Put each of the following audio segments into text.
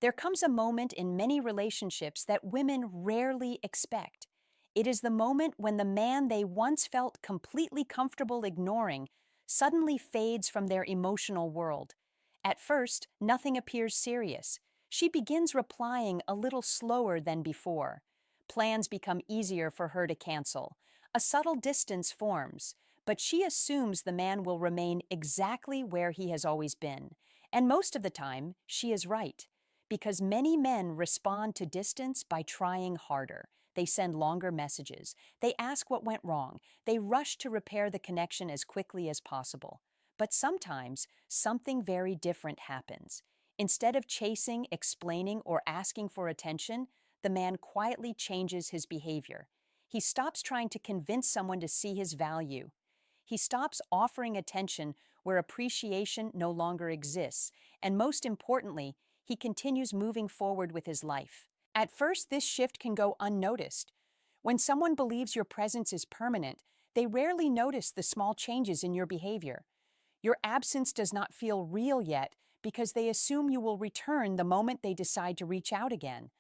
There comes a moment in many relationships that women rarely expect. It is the moment when the man they once felt completely comfortable ignoring suddenly fades from their emotional world. At first, nothing appears serious. She begins replying a little slower than before. Plans become easier for her to cancel. A subtle distance forms, but she assumes the man will remain exactly where he has always been. And most of the time, she is right. Because many men respond to distance by trying harder. They send longer messages. They ask what went wrong. They rush to repair the connection as quickly as possible. But sometimes, something very different happens. Instead of chasing, explaining, or asking for attention, the man quietly changes his behavior. He stops trying to convince someone to see his value. He stops offering attention where appreciation no longer exists. And most importantly, he continues moving forward with his life. At first, this shift can go unnoticed. When someone believes your presence is permanent, they rarely notice the small changes in your behavior. Your absence does not feel real yet because they assume you will return the moment they decide to reach out again.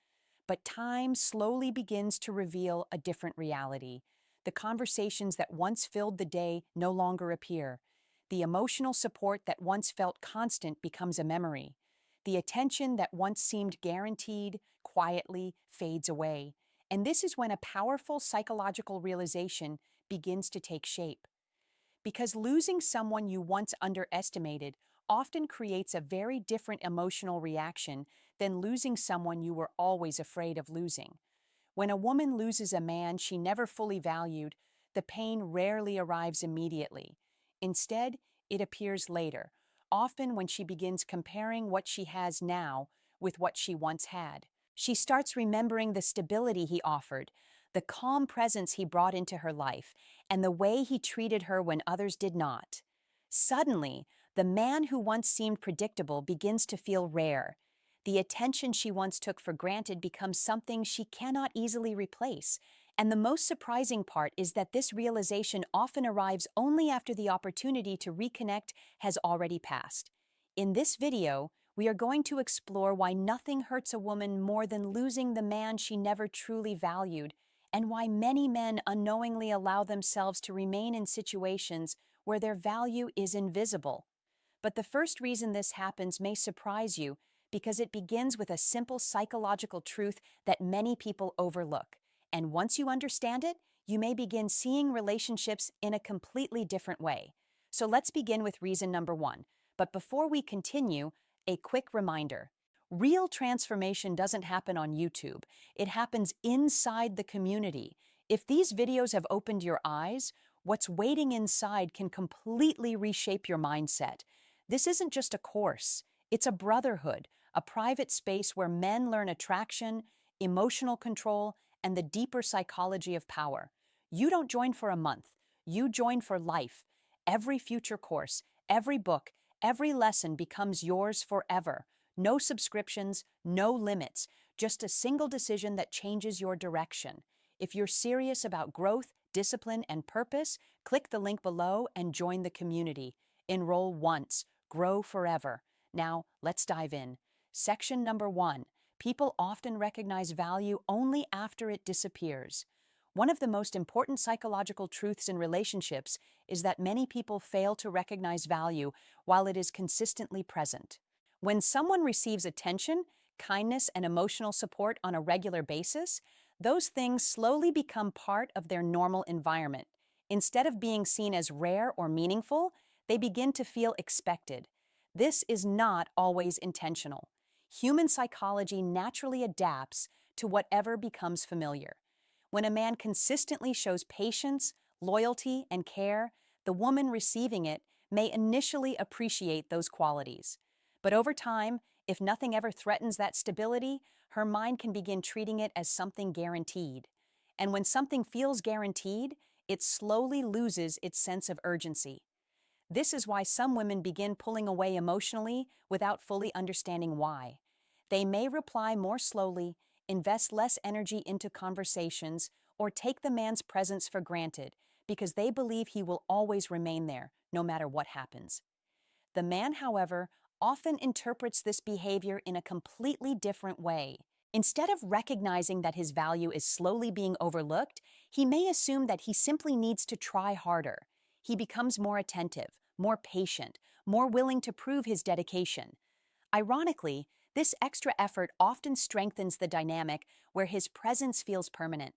But time slowly begins to reveal a different reality. The conversations that once filled the day no longer appear. The emotional support that once felt constant becomes a memory. The attention that once seemed guaranteed quietly fades away. And this is when a powerful psychological realization begins to take shape. Because losing someone you once underestimated often creates a very different emotional reaction than losing someone you were always afraid of losing. When a woman loses a man she never fully valued, the pain rarely arrives immediately. Instead, it appears later, often when she begins comparing what she has now with what she once had. She starts remembering the stability he offered, the calm presence he brought into her life, and the way he treated her when others did not. Suddenly, the man who once seemed predictable begins to feel rare. The attention she once took for granted becomes something she cannot easily replace. And the most surprising part is that this realization often arrives only after the opportunity to reconnect has already passed. In this video, we are going to explore why nothing hurts a woman more than losing the man she never truly valued, and why many men unknowingly allow themselves to remain in situations where their value is invisible. But the first reason this happens may surprise you because it begins with a simple psychological truth that many people overlook. And once you understand it, you may begin seeing relationships in a completely different way. So let's begin with reason number one. But before we continue, a quick reminder. Real transformation doesn't happen on YouTube. It happens inside the community. If these videos have opened your eyes, what's waiting inside can completely reshape your mindset. This isn't just a course. It's a brotherhood, a private space where men learn attraction, emotional control, and the deeper psychology of power. You don't join for a month. You join for life. Every future course, every book, every lesson becomes yours forever. No subscriptions, no limits, just a single decision that changes your direction. If you're serious about growth, discipline, and purpose, click the link below and join the community. Enroll once, grow forever. Now, let's dive in. Section number one. People often recognize value only after it disappears. One of the most important psychological truths in relationships is that many people fail to recognize value while it is consistently present. When someone receives attention, kindness, and emotional support on a regular basis, those things slowly become part of their normal environment. Instead of being seen as rare or meaningful, they begin to feel expected. This is not always intentional. Human psychology naturally adapts to whatever becomes familiar. When a man consistently shows patience, loyalty, and care, the woman receiving it may initially appreciate those qualities. But over time, if nothing ever threatens that stability, her mind can begin treating it as something guaranteed. And when something feels guaranteed, it slowly loses its sense of urgency. This is why some women begin pulling away emotionally without fully understanding why. They may reply more slowly, invest less energy into conversations, or take the man's presence for granted because they believe he will always remain there, no matter what happens. The man, however, often interprets this behavior in a completely different way. Instead of recognizing that his value is slowly being overlooked, he may assume that he simply needs to try harder. He becomes more attentive, more patient, more willing to prove his dedication. Ironically, this extra effort often strengthens the dynamic where his presence feels permanent.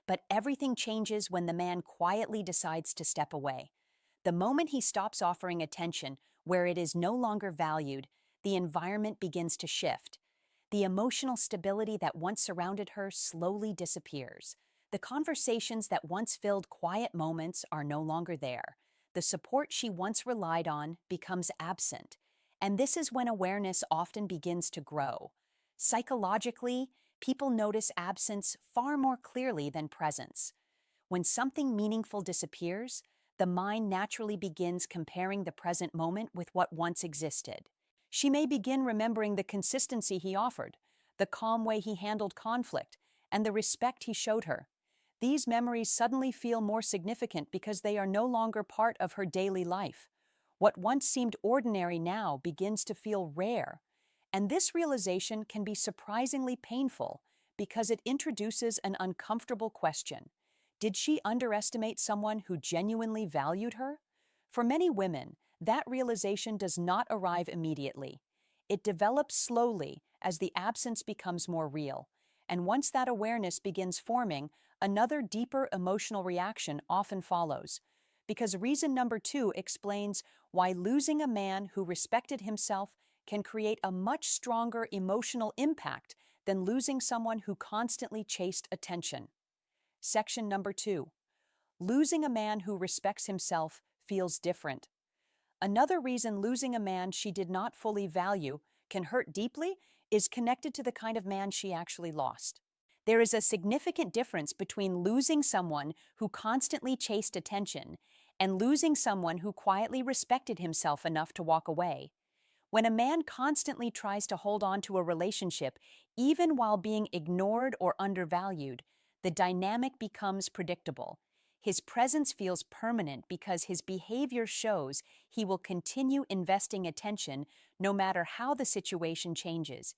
But everything changes when the man quietly decides to step away. The moment he stops offering attention where it is no longer valued, the environment begins to shift. The emotional stability that once surrounded her slowly disappears. The conversations that once filled quiet moments are no longer there. The support she once relied on becomes absent. And this is when awareness often begins to grow. Psychologically, people notice absence far more clearly than presence. When something meaningful disappears, the mind naturally begins comparing the present moment with what once existed. She may begin remembering the consistency he offered, the calm way he handled conflict, and the respect he showed her. These memories suddenly feel more significant because they are no longer part of her daily life. What once seemed ordinary now begins to feel rare. And this realization can be surprisingly painful because it introduces an uncomfortable question. Did she underestimate someone who genuinely valued her? For many women, that realization does not arrive immediately. It develops slowly as the absence becomes more real. And once that awareness begins forming, another deeper emotional reaction often follows. Because reason number 2 explains why losing a man who respected himself can create a much stronger emotional impact than losing someone who constantly chased attention. Section number 2. Losing a man who respects himself feels different. Another reason losing a man she did not fully value can hurt deeply is connected to the kind of man she actually lost. There is a significant difference between losing someone who constantly chased attention and losing someone who quietly respected himself enough to walk away. When a man constantly tries to hold on to a relationship, even while being ignored or undervalued, the dynamic becomes predictable. His presence feels permanent because his behavior shows he will continue investing attention no matter how the situation changes.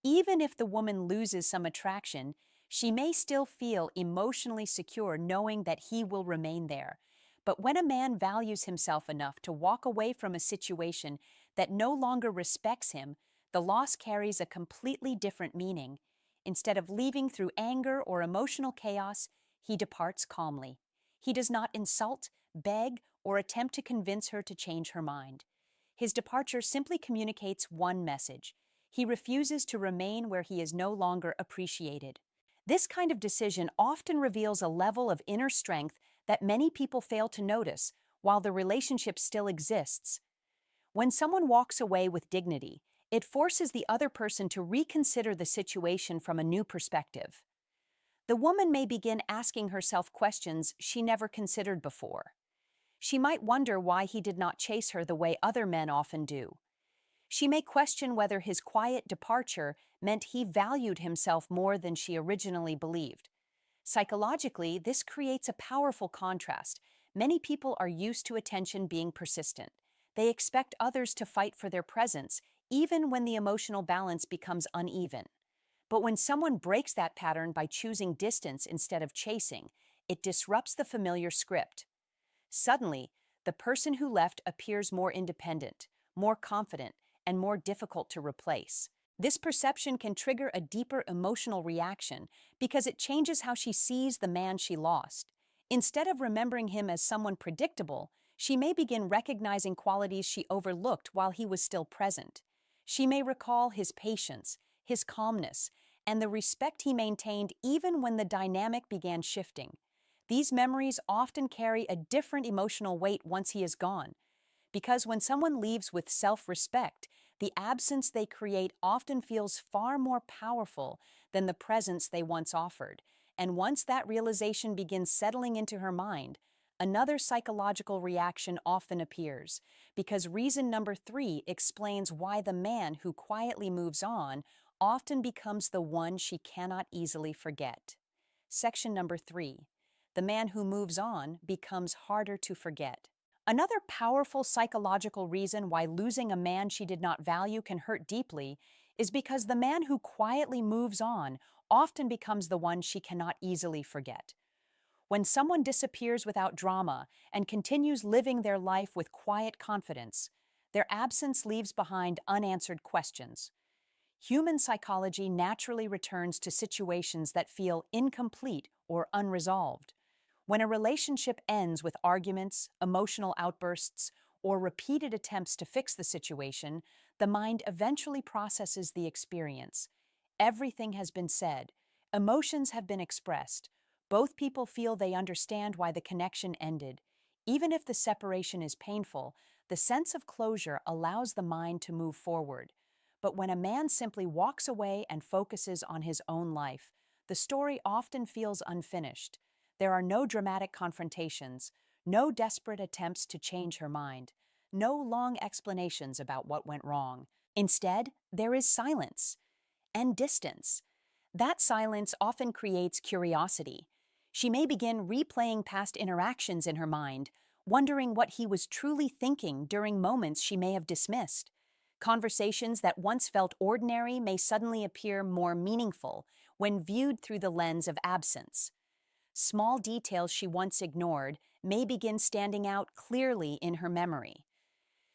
Even if the woman loses some attraction, she may still feel emotionally secure knowing that he will remain there. But when a man values himself enough to walk away from a situation that no longer respects him, the loss carries a completely different meaning. Instead of leaving through anger or emotional chaos, he departs calmly. He does not insult, beg, or attempt to convince her to change her mind. His departure simply communicates one message. He refuses to remain where he is no longer appreciated. This kind of decision often reveals a level of inner strength that many people fail to notice while the relationship still exists. When someone walks away with dignity, it forces the other person to reconsider the situation from a new perspective. The woman may begin asking herself questions she never considered before. She might wonder why he did not chase her the way other men often do. She may question whether his quiet departure meant he valued himself more than she originally believed. Psychologically, this creates a powerful contrast. Many people are used to attention being persistent. They expect others to fight for their presence, even when the emotional balance becomes uneven. But when someone breaks that pattern by choosing distance instead of chasing, it disrupts the familiar script. Suddenly, the person who left appears more independent, more confident, and more difficult to replace. This perception can trigger a deeper emotional reaction because it changes how she sees the man she lost. Instead of remembering him as someone predictable, she may begin recognizing qualities she overlooked while he was still present. She may recall his patience, his calmness, and the respect he maintained even when the dynamic began shifting. These memories often carry a different emotional weight once he is gone, because when someone leaves with self-respect, the absence they create often feels far more powerful than the presence they once offered. And once that realization begins settling into her mind, another psychological reaction often appears, because reason number 3 explains why the man who quietly moves on often becomes the one she cannot easily forget. Section number 3. The man who moves on becomes harder to forget. Another powerful psychological reason why losing a man she did not value can hurt deeply is because the man who quietly moves on often becomes the one she cannot easily forget. When someone disappears without drama and continues living their life with quiet confidence, their absence leaves behind unanswered questions. Human psychology naturally returns to situations that feel incomplete or unresolved. When a relationship ends with arguments, emotional outbursts, or repeated attempts to fix the situation, the mind eventually processes the experience. Everything has been said, emotions have been expressed. Both people feel they understand why the connection ended. Even if the separation is painful, the sense of closure allows the mind to move forward. But when a man simply walks away and focuses on his own life, the story often feels unfinished. There are no dramatic confrontations, no desperate attempts to change her mind, no long explanations about what went wrong. Instead, there is silence and distance. That silence often creates curiosity. She may begin replaying past interactions in her mind, wondering what he was truly thinking during moments she may have dismissed. Conversations that once felt ordinary may suddenly appear more meaningful when viewed through the lens of absence. Small details she once ignored may begin standing out clearly in her memory.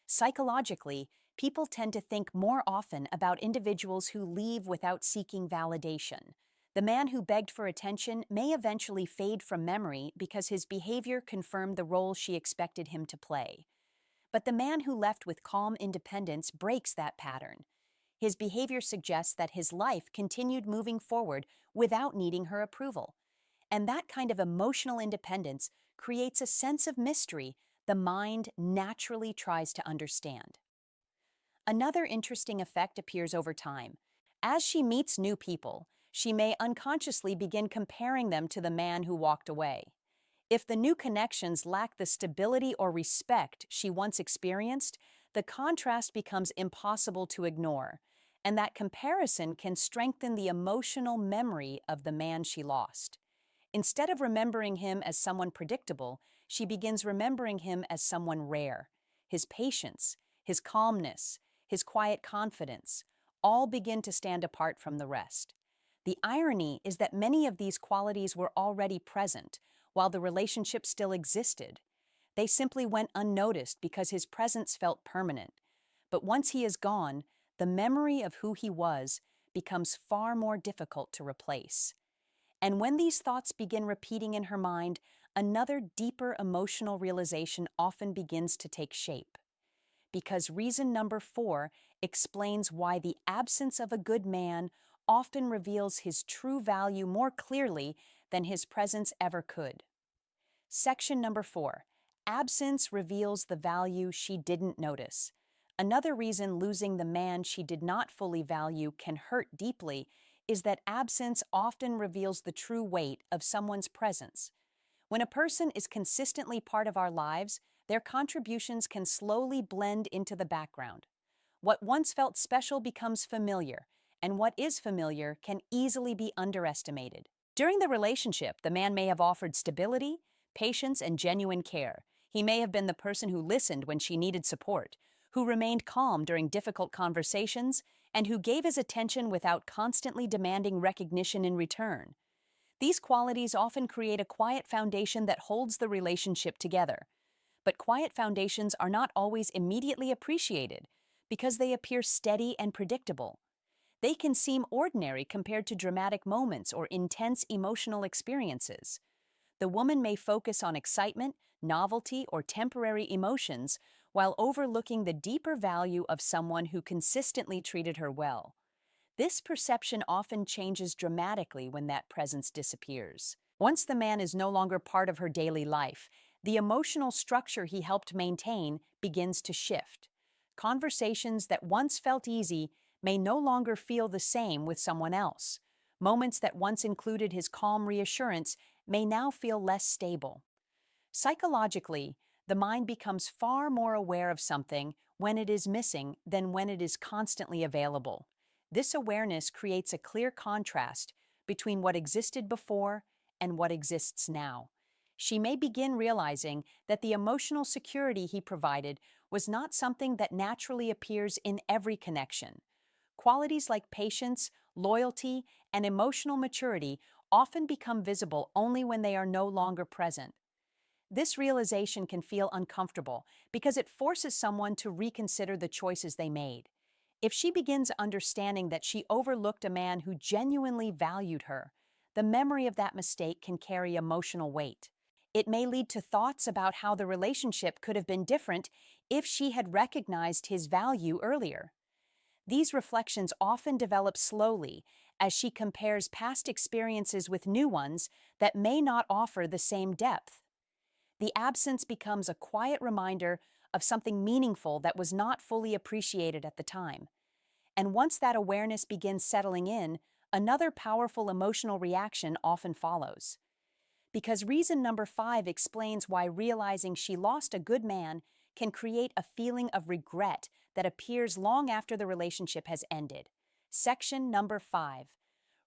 Psychologically, people tend to think more often about individuals who leave without seeking validation. The man who begged for attention may eventually fade from memory because his behavior confirmed the role she expected him to play. But the man who left with calm independence breaks that pattern. His behavior suggests that his life continued moving forward without needing her approval. And that kind of emotional independence creates a sense of mystery the mind naturally tries to understand. Another interesting effect appears over time. As she meets new people, she may unconsciously begin comparing them to the man who walked away. If the new connections lack the stability or respect she once experienced, the contrast becomes impossible to ignore, and that comparison can strengthen the emotional memory of the man she lost. Instead of remembering him as someone predictable, she begins remembering him as someone rare. His patience, his calmness, his quiet confidence, all begin to stand apart from the rest. The irony is that many of these qualities were already present while the relationship still existed. They simply went unnoticed because his presence felt permanent. But once he is gone, the memory of who he was becomes far more difficult to replace. And when these thoughts begin repeating in her mind, another deeper emotional realization often begins to take shape. Because reason number 4 explains why the absence of a good man often reveals his true value more clearly than his presence ever could. Section number 4. Absence reveals the value she didn't notice. Another reason losing the man she did not fully value can hurt deeply is that absence often reveals the true weight of someone's presence. When a person is consistently part of our lives, their contributions can slowly blend into the background. What once felt special becomes familiar, and what is familiar can easily be underestimated. During the relationship, the man may have offered stability, patience, and genuine care. He may have been the person who listened when she needed support, who remained calm during difficult conversations, and who gave his attention without constantly demanding recognition in return. These qualities often create a quiet foundation that holds the relationship together. But quiet foundations are not always immediately appreciated because they appear steady and predictable. They can seem ordinary compared to dramatic moments or intense emotional experiences. The woman may focus on excitement, novelty, or temporary emotions while overlooking the deeper value of someone who consistently treated her well. This perception often changes dramatically when that presence disappears. Once the man is no longer part of her daily life, the emotional structure he helped maintain begins to shift. Conversations that once felt easy may no longer feel the same with someone else. Moments that once included his calm reassurance may now feel less stable. Psychologically, the mind becomes far more aware of something when it is missing than when it is constantly available. This awareness creates a clear contrast between what existed before and what exists now. She may begin realizing that the emotional security he provided was not something that naturally appears in every connection. Qualities like patience, loyalty, and emotional maturity often become visible only when they are no longer present. This realization can feel uncomfortable because it forces someone to reconsider the choices they made. If she begins understanding that she overlooked a man who genuinely valued her, the memory of that mistake can carry emotional weight. It may lead to thoughts about how the relationship could have been different if she had recognized his value earlier. These reflections often develop slowly as she compares past experiences with new ones that may not offer the same depth. The absence becomes a quiet reminder of something meaningful that was not fully appreciated at the time. And once that awareness begins settling in, another powerful emotional reaction often follows. Because reason number 5 explains why realizing she lost a good man can create a feeling of regret that appears long after the relationship has ended. Section number 5.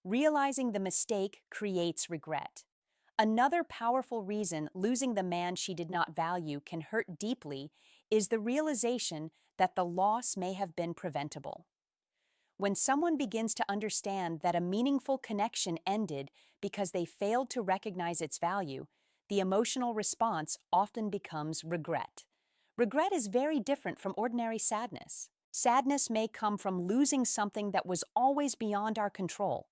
Realizing the mistake creates regret. Another powerful reason losing the man she did not value can hurt deeply is the realization that the loss may have been preventable. When someone begins to understand that a meaningful connection ended because they failed to recognize its value, the emotional response often becomes regret. Regret is very different from ordinary sadness. Sadness may come from losing something that was always beyond our control,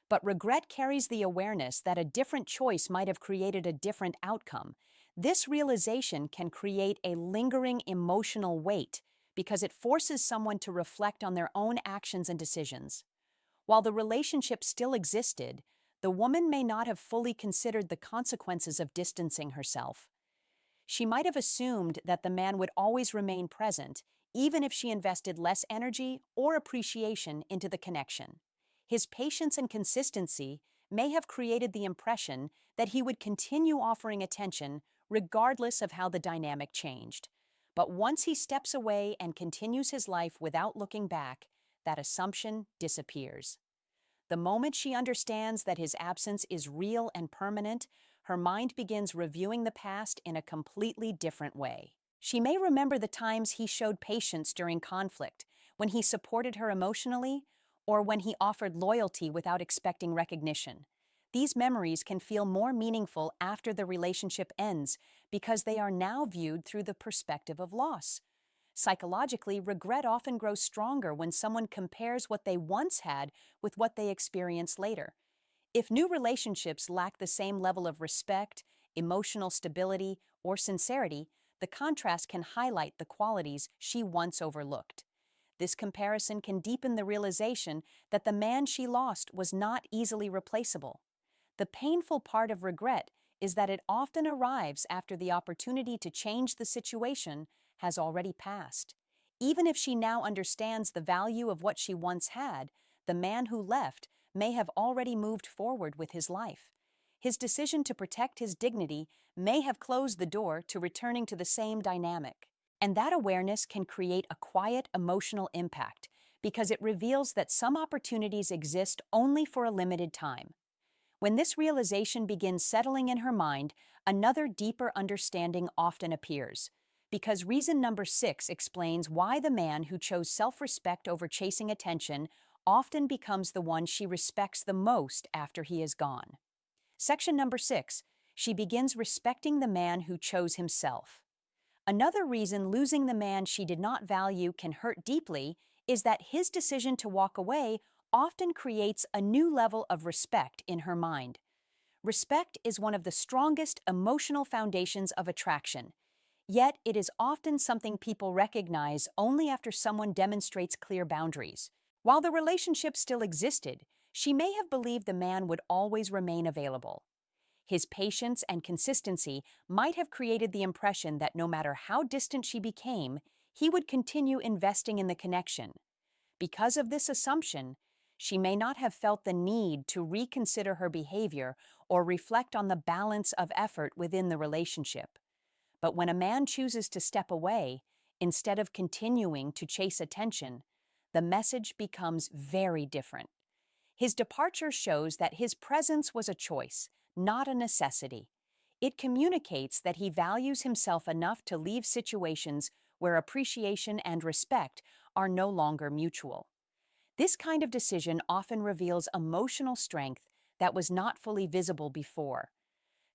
but regret carries the awareness that a different choice might have created a different outcome. This realization can create a lingering emotional weight because it forces someone to reflect on their own actions and decisions. While the relationship still existed, the woman may not have fully considered the consequences of distancing herself. She might have assumed that the man would always remain present, even if she invested less energy or appreciation into the connection. His patience and consistency may have created the impression that he would continue offering attention regardless of how the dynamic changed. But once he steps away and continues his life without looking back, that assumption disappears. The moment she understands that his absence is real and permanent, her mind begins reviewing the past in a completely different way. She may remember the times he showed patience during conflict, when he supported her emotionally, or when he offered loyalty without expecting recognition. These memories can feel more meaningful after the relationship ends because they are now viewed through the perspective of loss. Psychologically, regret often grows stronger when someone compares what they once had with what they experience later. If new relationships lack the same level of respect, emotional stability, or sincerity, the contrast can highlight the qualities she once overlooked. This comparison can deepen the realization that the man she lost was not easily replaceable. The painful part of regret is that it often arrives after the opportunity to change the situation has already passed. Even if she now understands the value of what she once had, the man who left may have already moved forward with his life. His decision to protect his dignity may have closed the door to returning to the same dynamic. And that awareness can create a quiet emotional impact because it reveals that some opportunities exist only for a limited time. When this realization begins settling in her mind, another deeper understanding often appears. Because reason number 6 explains why the man who chose self-respect over chasing attention often becomes the one she respects the most after he is gone. Section number 6, she begins respecting the man who chose himself. Another reason losing the man she did not value can hurt deeply is that his decision to walk away often creates a new level of respect in her mind. Respect is one of the strongest emotional foundations of attraction, yet it is often something people recognize only after someone demonstrates clear boundaries. While the relationship still existed, she may have believed the man would always remain available. His patience and consistency might have created the impression that no matter how distant she became, he would continue investing in the connection. Because of this assumption, she may not have felt the need to reconsider her behavior or reflect on the balance of effort within the relationship. But when a man chooses to step away, instead of continuing to chase attention, the message becomes very different. His departure shows that his presence was a choice, not a necessity. It communicates that he values himself enough to leave situations where appreciation and respect are no longer mutual. This kind of decision often reveals emotional strength that was not fully visible before.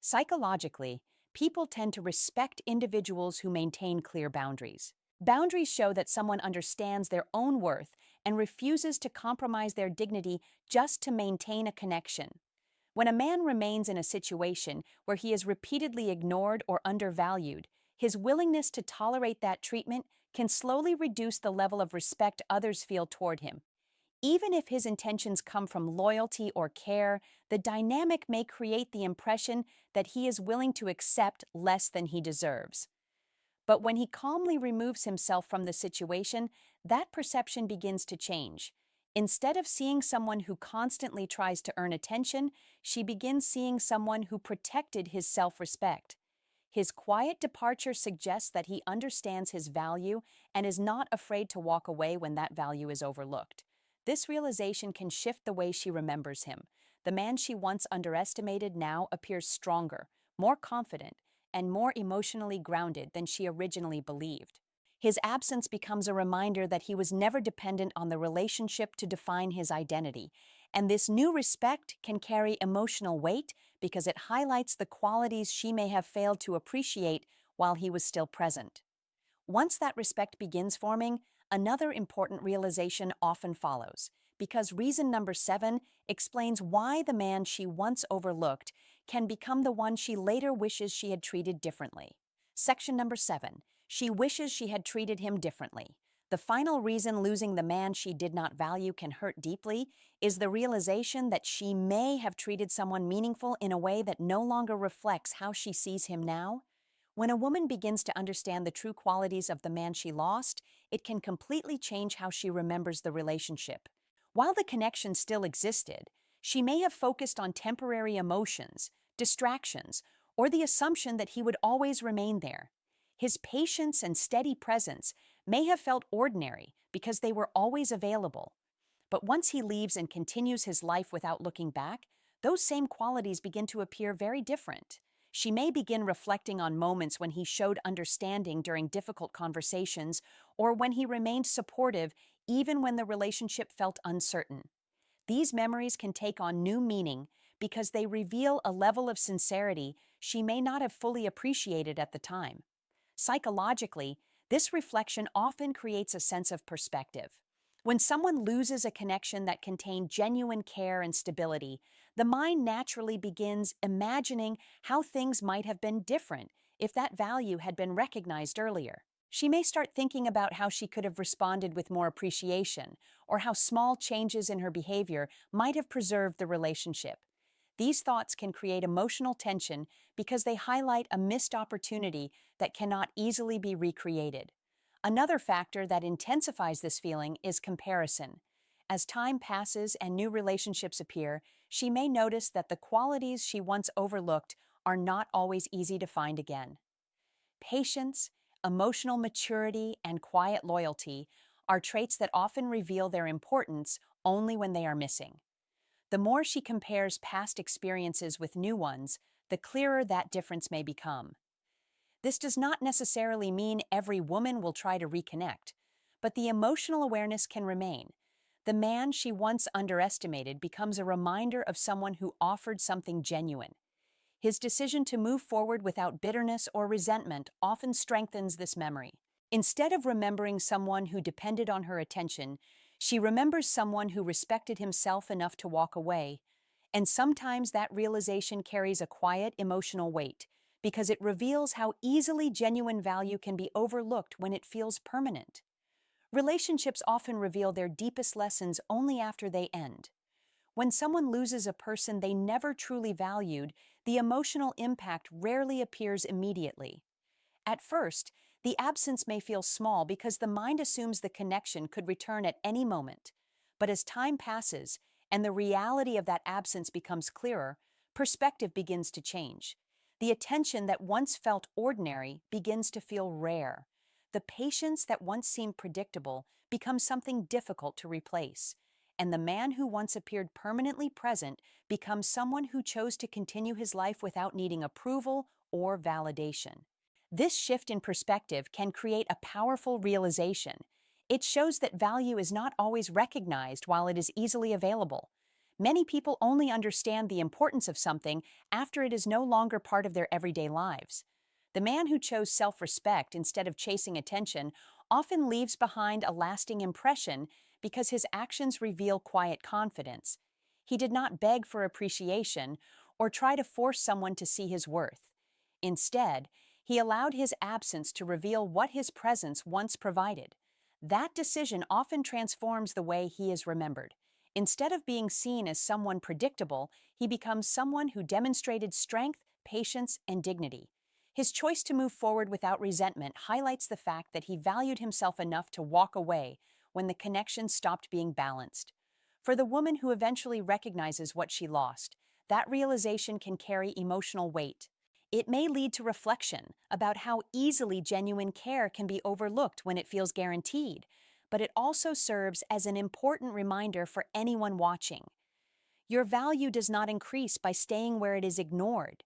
Psychologically, people tend to respect individuals who maintain clear boundaries. Boundaries show that someone understands their own worth and refuses to compromise their dignity just to maintain a connection. When a man remains in a situation where he is repeatedly ignored or undervalued, his willingness to tolerate that treatment can slowly reduce the level of respect others feel toward him. Even if his intentions come from loyalty or care, the dynamic may create the impression that he is willing to accept less than he deserves. But when he calmly removes himself from the situation, that perception begins to change. Instead of seeing someone who constantly tries to earn attention, she begins seeing someone who protected his self-respect. His quiet departure suggests that he understands his value and is not afraid to walk away when that value is overlooked. This realization can shift the way she remembers him. The man she once underestimated now appears stronger, more confident, and more emotionally grounded than she originally believed. His absence becomes a reminder that he was never dependent on the relationship to define his identity, and this new respect can carry emotional weight because it highlights the qualities she may have failed to appreciate while he was still present. Once that respect begins forming, another important realization often follows, because reason number 7 explains why the man she once overlooked can become the one she later wishes she had treated differently. Section number 7. She wishes she had treated him differently. The final reason losing the man she did not value can hurt deeply is the realization that she may have treated someone meaningful in a way that no longer reflects how she sees him now. When a woman begins to understand the true qualities of the man she lost, it can completely change how she remembers the relationship. While the connection still existed, she may have focused on temporary emotions, distractions, or the assumption that he would always remain there. His patience and steady presence may have felt ordinary because they were always available. But once he leaves and continues his life without looking back, those same qualities begin to appear very different. She may begin reflecting on moments when he showed understanding during difficult conversations or when he remained supportive even when the relationship felt uncertain. These memories can take on new meaning because they reveal a level of sincerity she may not have fully appreciated at the time. Psychologically, this reflection often creates a sense of perspective. When someone loses a connection that contained genuine care and stability, the mind naturally begins imagining how things might have been different if that value had been recognized earlier. She may start thinking about how she could have responded with more appreciation, or how small changes in her behavior might have preserved the relationship. These thoughts can create emotional tension because they highlight a missed opportunity that cannot easily be recreated. Another factor that intensifies this feeling is comparison. As time passes and new relationships appear, she may notice that the qualities she once overlooked are not always easy to find again. Patience, emotional maturity, and quiet loyalty are traits that often reveal their importance only when they are missing. The more she compares past experiences with new ones, the clearer that difference may become. This does not necessarily mean every woman will try to reconnect, but the emotional awareness can remain. The man she once underestimated becomes a reminder of someone who offered something genuine. His decision to move forward without bitterness or resentment often strengthens this memory. Instead of remembering someone who depended on her attention, she remembers someone who respected himself enough to walk away. And sometimes that realization carries a quiet emotional weight, because it reveals how easily genuine value can be overlooked when it feels permanent. Relationships often reveal their deepest lessons only after they end. When someone loses a person they never truly valued, the emotional impact rarely appears immediately. At first, the absence may feel small because the mind assumes the connection could return at any moment. But as time passes and the reality of that absence becomes clearer, perspective begins to change. The attention that once felt ordinary begins to feel rare. The patience that once seemed predictable becomes something difficult to replace. And the man who once appeared permanently present becomes someone who chose to continue his life without needing approval or validation. This shift in perspective can create a powerful realization. It shows that value is not always recognized while it is easily available. Many people only understand the importance of something after it is no longer part of their everyday lives. The man who chose self-respect instead of chasing attention often leaves behind a lasting impression because his actions reveal quiet confidence. He did not beg for appreciation or try to force someone to see his worth. Instead, he allowed his absence to reveal what his presence once provided. That decision often transforms the way he is remembered. Instead of being seen as someone predictable, he becomes someone who demonstrated strength, patience, and dignity. His choice to move forward without resentment highlights the fact that he valued himself enough to walk away when the connection stopped being balanced. For the woman who eventually recognizes what she lost, that realization can carry emotional weight. It may lead to reflection about how easily genuine care can be overlooked when it feels guaranteed, but it also serves as an important reminder for anyone watching. Your value does not increase by staying where it is ignored.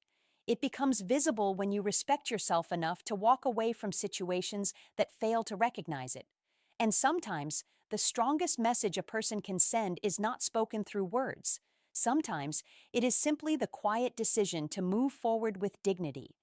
It becomes visible when you respect yourself enough to walk away from situations that fail to recognize it. And sometimes, the strongest message a person can send is not spoken through words. Sometimes, it is simply the quiet decision to move forward with dignity.